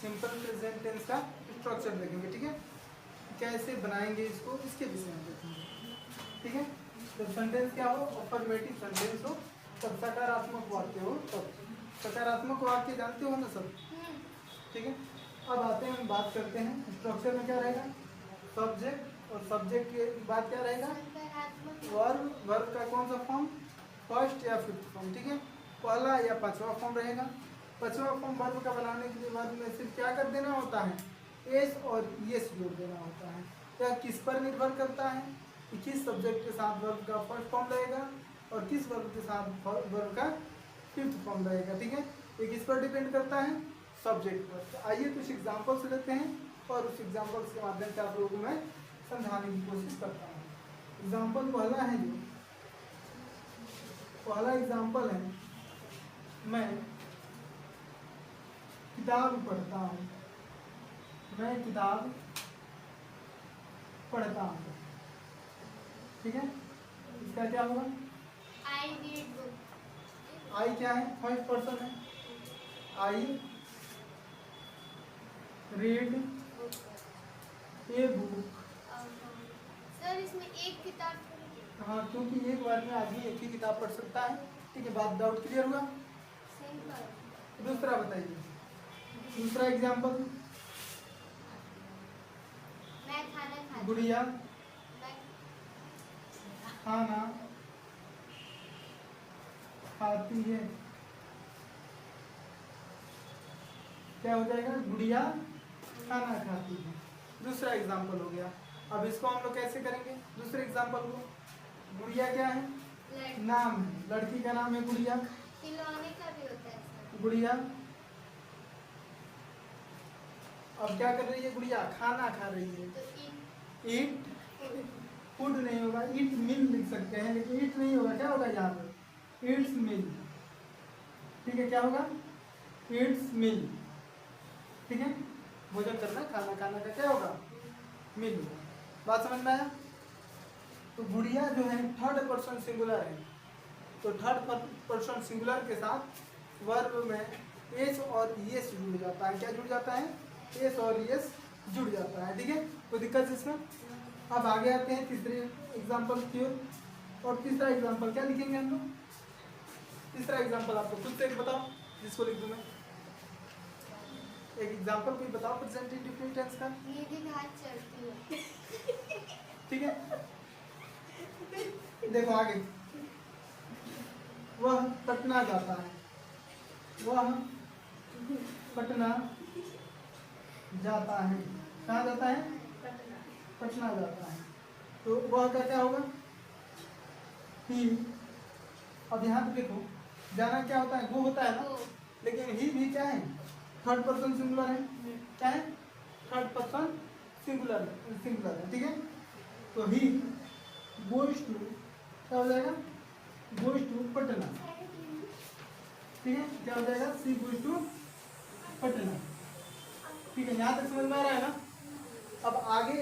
Simple present tense का structure देखेंगे, ठीक है, कैसे बनाएंगे इसको, इसके विषय में देखेंगे, ठीक है। जब सेंटेंस क्या हो, अफर्मेटिव सेंटेंस हो, तब सकारात्मक वाक्य हो, तब सकारात्मक वाक्य जानते हो ना सब, ठीक है। अब आते हैं, हम बात करते हैं स्ट्रक्चर में क्या रहेगा, सब्जेक्ट, और सब्जेक्ट के बाद क्या रहेगा, वर्ब, वर्ब का कौन सा फॉर्म, फर्स्ट या फिफ्थ फॉर्म, ठीक है, पहला या पांचवा फॉर्म रहेगा। पांचवा फॉर्म वर्ब का बनाने के लिए वर्ब में सिर्फ क्या कर देना होता है, एस और यस जोड़ देना होता है। यह किस पर निर्भर करता है कि किस सब्जेक्ट के साथ वर्ब का फर्स्ट फॉर्म रहेगा और किस वर्ब के साथ वर्ब का फिफ्थ फॉर्म रहेगा, ठीक है। ये किस पर डिपेंड करता है, सब्जेक्ट पर। तो आइए कुछ एग्जाम्पल्स लेते हैं और उस एग्जाम्पल्स के माध्यम से आप लोगों को मैं समझाने की कोशिश करता हूँ। एग्जाम्पल पहला है, जो पहला एग्जाम्पल है, मैं किताब पढ़ता हूँ, मैं किताब पढ़ता हूँ, ठीक है। इसका क्या होगा, I read book. आई क्या है, फर्स्ट पर्सन है, I read a book. Sir इसमें एक किताब हाँ, क्योंकि एक बार में आदमी एक ही किताब पढ़ सकता है, ठीक है। बात डाउट क्लियर हुआ। सिंपल। दूसरा बताइए, दूसरा एग्जाम्पल, मैं खाना खाती गुड़िया मैं खाना खाती है, क्या हो जाएगा, गुड़िया खाना खाती है। दूसरा एग्जाम्पल हो गया। अब इसको हम लोग कैसे करेंगे, दूसरे एग्जाम्पल को, गुड़िया क्या है, लड़की। नाम है, लड़की का नाम है गुड़िया, खिलौने का भी होता है सर। गुड़िया अब क्या कर रही है, गुड़िया खाना खा रही है, तो ईट, फूड नहीं होगा, ईट मिल लिख सकते हैं, लेकिन ईट नहीं होगा, क्या होगा यहाँ पर, ईट्स मिल, ठीक है। क्या होगा, ईट्स मिल, ठीक है। भोजन करना, खाना खाना का क्या होगा, मिल होगा। बात समझ में आया। तो गुड़िया जो है थर्ड पर्सन सिंगुलर है, तो थर्ड पर्सन सिंगुलर के साथ वर्ब में एस और यस जुड़ जाता है, क्या जुड़ जाता है, एस और यस जुड़ जाता है, ठीक है। कोई दिक्कत इसमें। अब आगे आते हैं तीसरे एग्जाम्पल की ओर, और तीसरा एग्जाम्पल क्या लिखेंगे हम लोग, तीसरा एग्जाम्पल आपको खुद से एक बताओ, जिसको लिख दूं मैं, एक एग्जाम्पल कोई बताओ प्रेजेंट इंडेफिनिट टेंस का, मेरी घाट चढ़ती है। ठीक है। देखो आगे, वह पटना जाता है, वह पटना जाता है, कहाँ जाता है, पटना जाता है। तो वह का क्या होगा, ही। अब यहाँ पे देखो, जाना क्या होता है, वो होता है ना, लेकिन ही भी क्या है, थर्ड पर्सन सिंगुलर है, क्या है, थर्ड पर्सन सिंगुलर है, ठीक है। तो ही गोइज टू, क्या हो जाएगा, गोइज टू पटना, ठीक है। क्या हो जाएगा, सी गोइज टू पटना, ठीक है। यहाँ तक समझ में आ रहा है ना। अब आगे